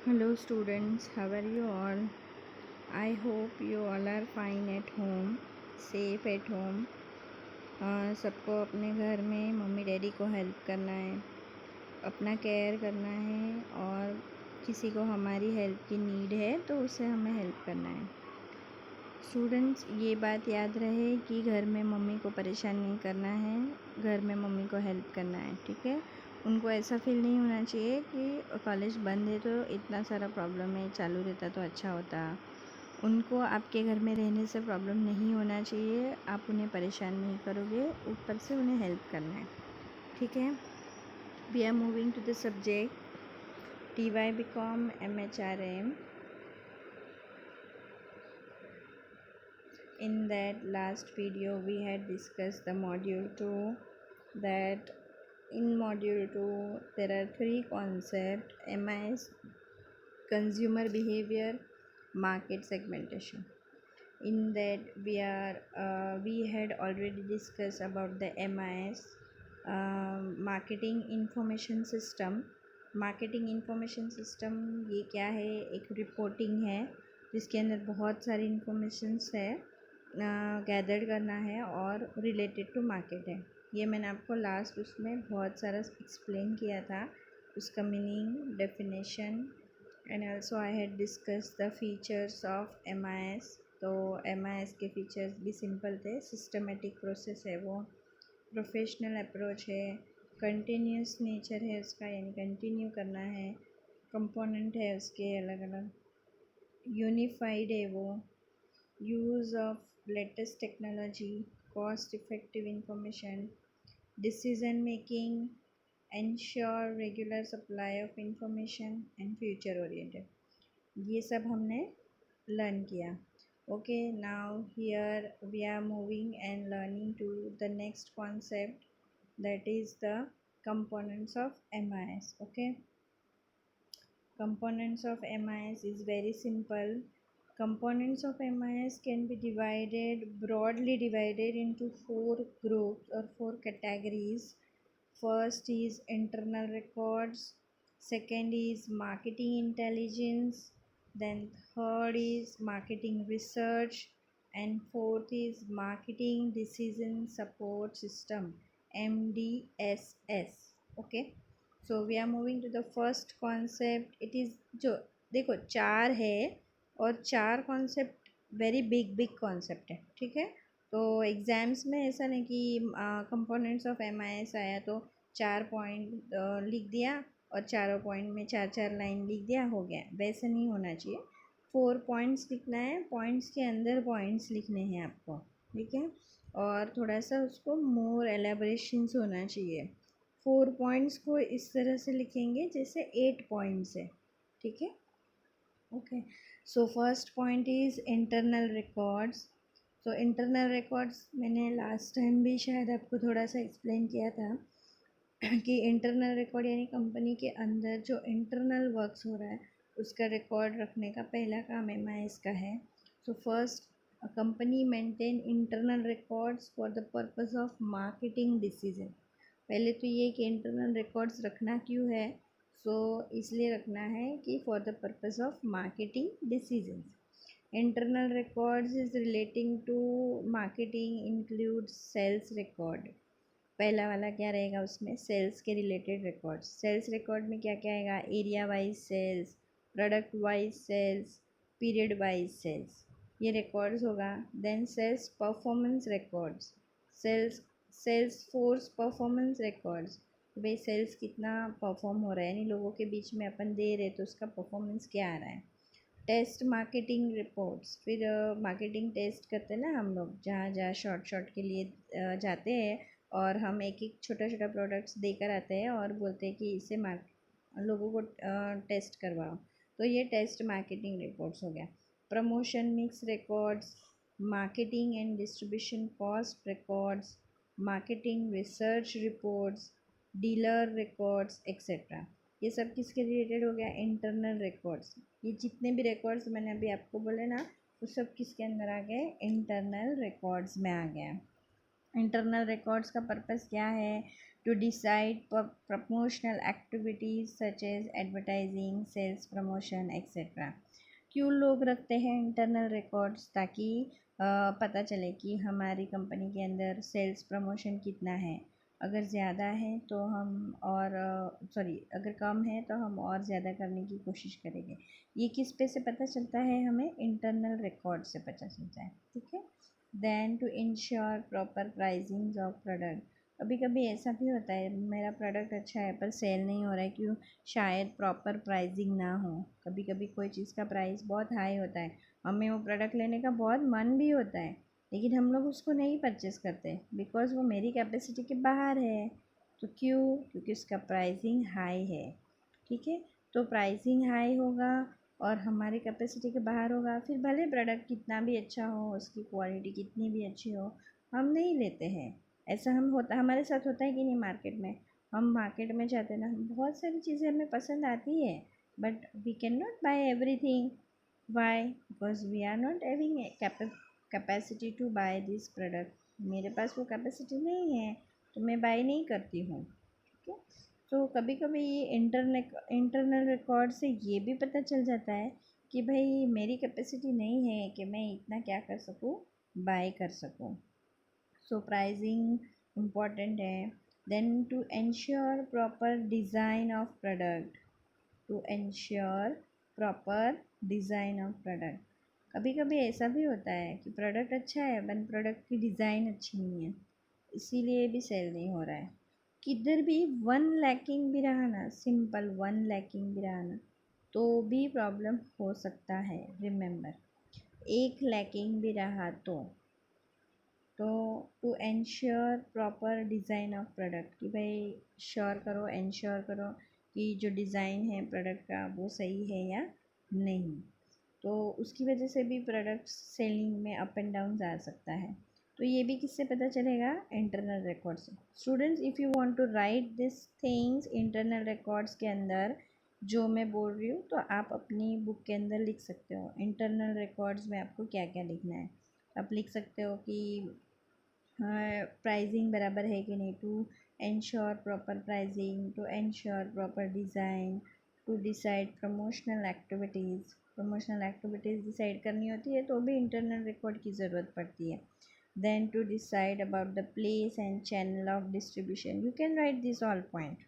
Hello students, how are you all? I hope you all are fine at home, safe at home. सबको अपने घर में mummy daddy को help करना है, अपना केयर करना है और किसी को हमारी हेल्प की नीड है तो उसे हमें हेल्प करना है। स्टूडेंट्स, ये बात याद रहे कि घर में मम्मी को परेशान नहीं करना है, घर में मम्मी को हेल्प करना है, ठीक है। उनको ऐसा फील नहीं होना चाहिए कि कॉलेज बंद है तो इतना सारा प्रॉब्लम है, चालू रहता तो अच्छा होता। उनको आपके घर में रहने से प्रॉब्लम नहीं होना चाहिए, आप उन्हें परेशान नहीं करोगे, ऊपर से उन्हें हेल्प करना है, ठीक है। We are moving to the subject TY BCom MHRM. In that last video we had discussed the module 2, that in module 2 there are three concepts: MIS, consumer behavior, market segmentation. In that we had already discussed about the MIS, marketing information system. Marketing information system ये क्या है? एक reporting है जिसके अंदर बहुत सारी informations है, गैदर करना है और रिलेटेड टू मार्केट है। ये मैंने आपको लास्ट उसमें बहुत सारा एक्सप्लेन किया था, उसका meaning, definition and also I had discuss the features of MIS। तो MIS के फीचर्स भी सिंपल थे, सिस्टमेटिक प्रोसेस है वो, प्रोफेशनल अप्रोच है, कंटिन्यूस नेचर है उसका, यानी कंटिन्यू करना है, कंपोनेंट है उसके अलग अलग, यूनिफाइड है वो, use of latest technology, cost effective information, decision making, ensure regular supply of information and future oriented. ये सब हमने लर्न किया। Okay, now here we are moving and learning to the next concept, that is the components of MIS. Okay, components of MIS is very simple. Components of MIS can be broadly divided into four groups or four categories. First is internal records, second is marketing intelligence, then third is marketing research, and fourth is marketing decision support system, MDSS. Okay, so we are moving to the first concept. It is जो देखो चार है और चार concept very big concept है, ठीक है। तो एग्ज़ाम्स में ऐसा नहीं कि कंपोनेंट्स ऑफ MIS आया तो 4 पॉइंट लिख दिया और चारों पॉइंट में 4 लाइन लिख दिया, हो गया, वैसे नहीं होना चाहिए। 4 पॉइंट्स लिखना है, पॉइंट्स के अंदर पॉइंट्स लिखने हैं आपको, ठीक है। और थोड़ा सा उसको मोर एलेबोरेशंस होना चाहिए। 4 पॉइंट्स को इस तरह से लिखेंगे जैसे 8 पॉइंट्स है, ठीक है। Okay, so first point is internal records. तो इंटरनल रिकॉर्ड्स मैंने लास्ट टाइम भी शायद आपको थोड़ा सा एक्सप्लेन किया था कि इंटरनल रिकॉर्ड यानी कंपनी के अंदर जो इंटरनल वर्क्स हो रहा है उसका रिकॉर्ड रखने का पहला काम MIS का है। So first, a company maintain internal records for the purpose of marketing decision. पहले तो ये कि इंटरनल रिकॉर्ड्स रखना क्यों है, सो इसलिए रखना है कि for the purpose of marketing decisions. Internal records is relating to marketing include sales record. पहला वाला क्या रहेगा उसमें? सेल्स के रिलेटेड रिकॉर्ड्स। सेल्स रिकॉर्ड में क्या क्या आएगा? Area wise sales, product wise sales, period wise sales, ये रिकॉर्ड्स होगा। Then sales performance records, sales sales force performance records, भाई सेल्स कितना परफॉर्म हो रहा है, यानी लोगों के बीच में अपन दे रहे तो उसका परफॉर्मेंस क्या आ रहा है। टेस्ट मार्केटिंग रिपोर्ट्स, फिर मार्केटिंग टेस्ट करते हैं ना हम लोग, जहाँ जहाँ शॉर्ट के लिए जाते हैं और हम एक एक छोटा छोटा प्रोडक्ट्स देकर आते हैं और बोलते हैं कि इसे लोगों को टेस्ट करवाओ, तो ये टेस्ट मार्केटिंग रिपोर्ट्स हो गया। Promotion mix records, marketing and distribution cost records, marketing research reports, dealer records etcetera, ये सब किसके रिलेटेड हो गया? Internal records. ये जितने भी रिकॉर्ड्स मैंने अभी आपको बोले ना, वो सब किसके अंदर आ गए? इंटरनल रिकॉर्ड्स में आ गया। इंटरनल रिकॉर्ड्स का पर्पस क्या है? To decide promotional activities such as advertising, sales promotion etcetera. क्यों लोग रखते हैं इंटरनल रिकॉर्ड्स? ताकि पता चले कि हमारी कंपनी के अंदर सेल्स प्रमोशन कितना है। अगर ज़्यादा है तो हम और अगर कम है तो हम और ज़्यादा करने की कोशिश करेंगे। ये किस पे से पता चलता है? हमें इंटरनल रिकॉर्ड से पता चलता है। ठीक है। Then to ensure proper pricing of product. कभी कभी ऐसा भी होता है मेरा प्रोडक्ट अच्छा है पर सेल नहीं हो रहा है, क्यों? शायद प्रॉपर प्राइसिंग ना हो। कभी कभी कोई चीज़ का प्राइस बहुत हाई होता है, हमें वो प्रोडक्ट लेने का बहुत मन भी होता है, लेकिन हम लोग उसको नहीं परचेस करते बिकॉज़ वो मेरी कैपेसिटी के बाहर है। तो क्यों? क्योंकि उसका प्राइसिंग हाई है। ठीक है। तो प्राइसिंग हाई होगा और हमारी कैपेसिटी के बाहर होगा, फिर भले प्रोडक्ट कितना भी अच्छा हो, उसकी क्वालिटी कितनी भी अच्छी हो, हम नहीं लेते हैं। ऐसा हमारे साथ होता है कि नहीं? मार्केट में जाते हैं ना, बहुत सारी चीज़ें हमें पसंद आती है but we can not buy everything. Why? Because we are not having capacity to buy this product. मेरे पास वो कैपेसिटी नहीं है तो मैं बाय नहीं करती हूँ। ठीक है। तो कभी कभी ये इंटरनल रिकॉर्ड से ये भी पता चल जाता है कि भाई मेरी कैपेसिटी नहीं है कि मैं इतना क्या कर सकूँ, बाय कर सकूँ। सो प्राइसिंग इम्पॉर्टेंट है। Then to ensure proper design of product. To ensure proper design of product. कभी कभी ऐसा भी होता है कि प्रोडक्ट अच्छा है बट प्रोडक्ट की डिज़ाइन अच्छी नहीं है, इसीलिए भी सेल नहीं हो रहा है। किधर भी वन लैकिंग भी रहा ना, सिंपल वन लैकिंग भी रहा ना, तो भी प्रॉब्लम हो सकता है। रिमेंबर, एक लैकिंग भी रहा तो to ensure proper design of product, कि भाई श्योर करो, एंश्योर करो कि जो डिज़ाइन है प्रोडक्ट का वो सही है या नहीं। तो उसकी वजह से भी प्रोडक्ट सेलिंग में अप एंड डाउन आ सकता है। तो ये भी किससे पता चलेगा? इंटरनल रिकॉर्ड से। Students, if you want to write this things internal records के अंदर जो मैं बोल रही हूँ, तो आप अपनी बुक के अंदर लिख सकते हो इंटरनल रिकॉर्ड्स में आपको क्या क्या लिखना है। आप लिख सकते हो कि प्राइसिंग बराबर है कि नहीं, to ensure proper pricing, to ensure proper design, to decide promotional activities decide करनी होती है तो भी इंटरनल रिकॉर्ड की ज़रूरत पड़ती है। Then to decide about the place and channel of distribution, you can write this all point.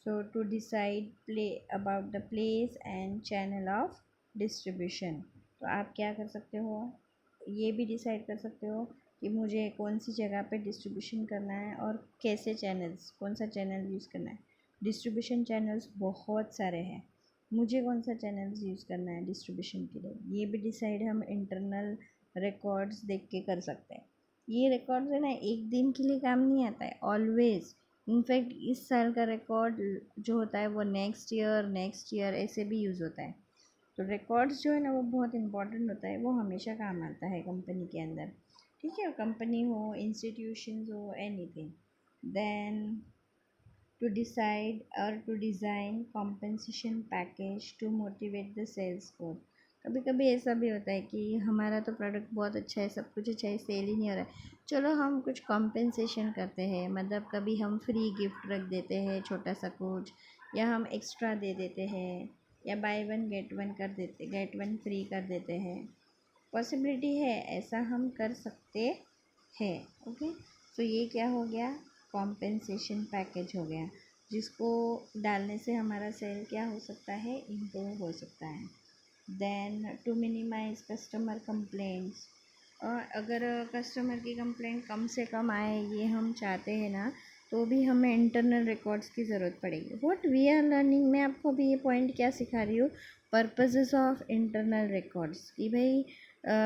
So to decide play about the place and channel of distribution, तो आप क्या कर सकते हो? ये भी डिसाइड कर सकते हो कि मुझे कौन सी जगह पे डिस्ट्रीब्यूशन करना है और कैसे चैनल्स, कौन सा चैनल यूज़ करना है। डिस्ट्रीब्यूशन चैनल्स बहुत सारे हैं, मुझे कौन सा चैनल्स यूज़ करना है डिस्ट्रीब्यूशन के लिए, ये भी डिसाइड हम इंटरनल रिकॉर्ड्स देख के कर सकते हैं। ये रिकॉर्ड्स है ना, एक दिन के लिए काम नहीं आता है, ऑलवेज। इनफैक्ट इस साल का रिकॉर्ड जो होता है वो नेक्स्ट ईयर ऐसे भी यूज़ होता है। तो रिकॉर्ड्स जो है ना वो बहुत इंपॉर्टेंट होता है, वो हमेशा काम आता है कंपनी के अंदर। ठीक है, कंपनी हो, इंस्टीट्यूशंस हो, एनीथिंग। देन टू डिसाइड और to design compensation package to motivate the sales force. कभी कभी ऐसा भी होता है कि हमारा तो प्रोडक्ट बहुत अच्छा है, सब कुछ अच्छा है, सेल ही नहीं हो रहा है, चलो हम कुछ कॉम्पेंसेशन करते हैं, मतलब कभी हम फ्री गिफ्ट रख देते हैं छोटा सा कुछ, या हम एक्स्ट्रा दे देते हैं, या by one get one free कर देते हैं। पॉसिबिलिटी है, ऐसा हम कर सकते हैं। ओके। तो ये क्या हो गया? कॉम्पेंसेशन पैकेज हो गया, जिसको डालने से हमारा सेल क्या हो सकता है? इम्प्रूव हो सकता है। Then to minimize customer complaints, और अगर कस्टमर की कंप्लेंट कम से कम आए ये हम चाहते हैं ना, तो भी हमें इंटरनल रिकॉर्ड्स की ज़रूरत पड़ेगी। व्हाट वी आर लर्निंग, मैं आपको अभी ये पॉइंट क्या सिखा रही हूँ? पर्पसेस ऑफ इंटरनल रिकॉर्ड्स, कि भाई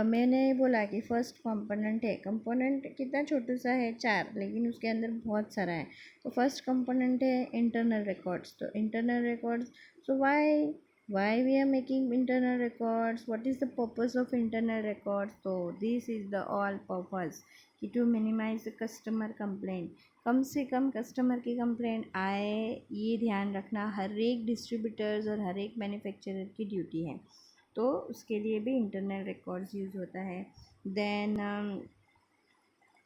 मैंने बोला कि फर्स्ट कंपोनेंट है, कंपोनेंट कितना छोटा सा है, 4, लेकिन उसके अंदर बहुत सारा है। तो फर्स्ट कंपोनेंट है इंटरनल रिकॉर्ड्स, तो internal records, so why we are making internal records, what is the purpose of internal records? So this is the all purpose कि to minimize the customer complaint, कम से कम customer की complaint आए, ये ध्यान रखना हर एक distributors और हर एक मैन्युफैक्चरर की ड्यूटी है। तो उसके लिए भी इंटरनल रिकॉर्ड्स यूज़ होता है। Then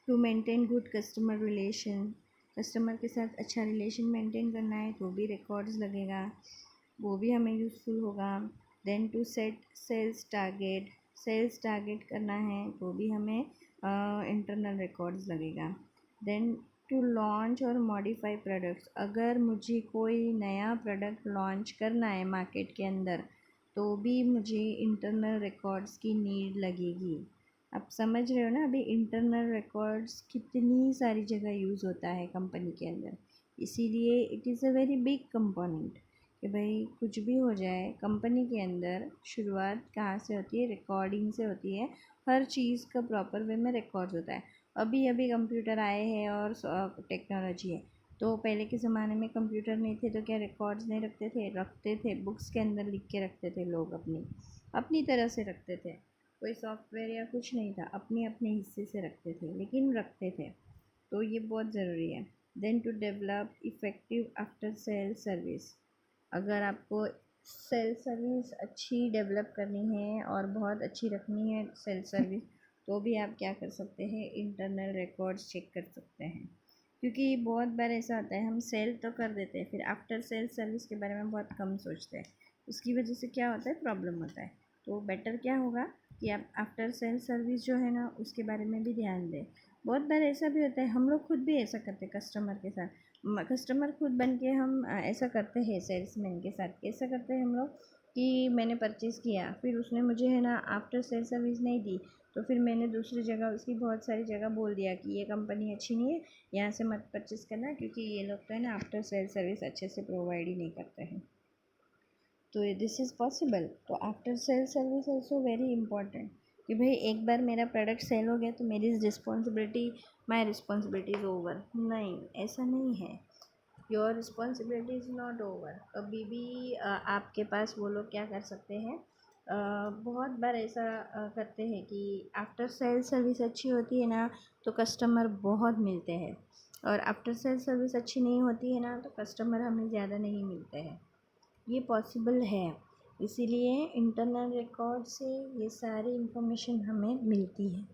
to maintain good customer relation, customer के साथ अच्छा रिलेशन मेंटेन करना है तो भी रिकॉर्ड्स लगेगा, वो भी हमें यूज़फुल होगा। Then to set sales target, sales target करना है तो भी हमें इंटरनल रिकॉर्ड्स लगेगा। देन टू लॉन्च और मॉडिफाई प्रोडक्ट्स, अगर मुझे कोई नया प्रोडक्ट लॉन्च करना है मार्केट के अंदर तो भी मुझे इंटरनल रिकॉर्ड्स की नीड लगेगी। आप समझ रहे हो ना, अभी इंटरनल रिकॉर्ड्स कितनी सारी जगह यूज़ होता है कंपनी के अंदर, इसीलिए it is a very big component कि भाई कुछ भी हो जाए कंपनी के अंदर शुरुआत कहाँ से होती है, रिकॉर्डिंग से होती है। हर चीज़ का प्रॉपर वे में रिकॉर्ड होता है। अभी अभी कंप्यूटर आए हैं और टेक्नोलॉजी है, तो पहले के ज़माने में कंप्यूटर नहीं थे तो क्या रिकॉर्ड्स नहीं रखते थे? रखते थे, बुक्स के अंदर लिख के रखते थे लोग, अपनी अपनी तरह से रखते थे। कोई सॉफ्टवेयर या कुछ नहीं था, अपने अपने हिस्से से रखते थे लेकिन रखते थे, तो ये बहुत ज़रूरी है। Then to develop effective after sale service, अगर आपको सेल सर्विस अच्छी डेवलप करनी है और बहुत अच्छी रखनी है सेल सर्विस, तो भी आप क्या कर सकते हैं, इंटरनल रिकॉर्ड्स चेक कर सकते हैं। क्योंकि बहुत बार ऐसा होता है हम सेल तो कर देते हैं, फिर आफ्टर सेल सर्विस के बारे में बहुत कम सोचते हैं, उसकी वजह से क्या होता है, प्रॉब्लम होता है। तो बेटर क्या होगा कि आप आफ्टर सेल सर्विस जो है ना उसके बारे में भी ध्यान दें। बहुत बार ऐसा भी होता है, हम लोग खुद भी ऐसा करते हैं कस्टमर के साथ, कस्टमर खुद बन के हम ऐसा करते हैं सेल्समैन के साथ। कैसा करते हैं हम लोग कि मैंने परचेज़ किया, फिर उसने मुझे है ना आफ्टर सेल सर्विस नहीं दी, तो फिर मैंने दूसरी जगह उसकी बहुत सारी जगह बोल दिया कि ये कंपनी अच्छी नहीं है, यहाँ से मत परचेज़ करना, क्योंकि ये लोग तो है ना आफ्टर सेल सर्विस अच्छे से प्रोवाइड ही नहीं करते हैं। तो दिस इज़ पॉसिबल। तो after sale service also very important कि भाई एक बार मेरा प्रोडक्ट सेल हो गया तो मेरी responsibility, my responsibility is over, नहीं, ऐसा नहीं है। Your responsibility is not over. कभी भी आपके पास वो लोग क्या कर सकते हैं, बहुत बार ऐसा करते हैं कि आफ्टर सेल सर्विस अच्छी होती है ना तो कस्टमर बहुत मिलते हैं, और आफ्टर सेल सर्विस अच्छी नहीं होती है ना तो कस्टमर हमें ज़्यादा नहीं मिलते हैं। ये पॉसिबल है, इसीलिए इंटरनल रिकॉर्ड से ये सारी इंफॉर्मेशन हमें मिलती है।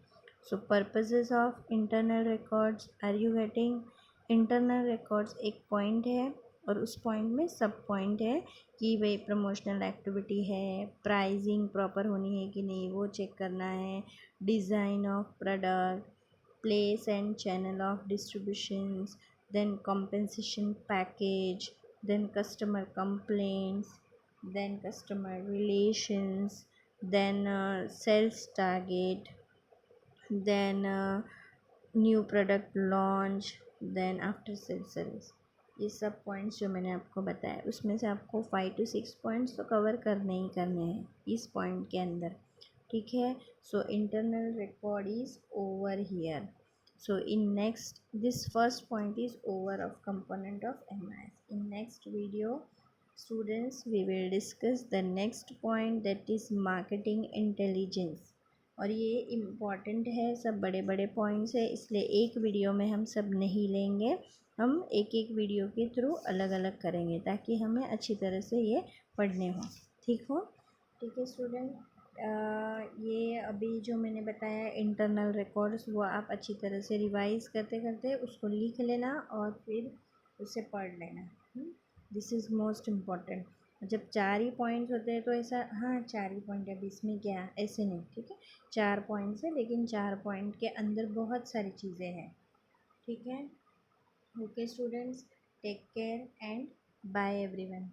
So purposes of internal records, are you getting? Internal records एक पॉइंट है और उस पॉइंट में सब पॉइंट है कि भाई प्रमोशनल एक्टिविटी है, प्राइसिंग प्रॉपर होनी है कि नहीं वो चेक करना है, design of product, place and channel of distributions, then compensation package, then customer complaints, then customer relations, then sales target, then new product launch, then after sale service. ये सब points जो मैंने आपको बताया उसमें से आपको 5 to 6 पॉइंट्स तो कवर करने ही करने हैं इस पॉइंट के अंदर, ठीक है। So internal record is over here. So in next, this first point is over of component of MIS. In next video, students, we will discuss the next point, that is marketing intelligence. और ये important है, सब बड़े बड़े points है, इसलिए एक video में हम सब नहीं लेंगे, हम एक एक वीडियो के थ्रू अलग अलग करेंगे ताकि हमें अच्छी तरह से ये पढ़ने हो, ठीक हो। ठीक है स्टूडेंट, ये अभी जो मैंने बताया इंटरनल रिकॉर्ड्स, वो आप अच्छी तरह से रिवाइज करते करते उसको लिख लेना और फिर उसे पढ़ लेना। This is most important. जब 4 ही पॉइंट्स होते हैं तो ऐसा, हाँ 4 ही पॉइंट है, अभी इसमें क्या, ऐसे नहीं, ठीक है। 4 पॉइंट्स है लेकिन 4 पॉइंट के अंदर बहुत सारी चीज़ें हैं, ठीक है। Okay students, take care and bye everyone.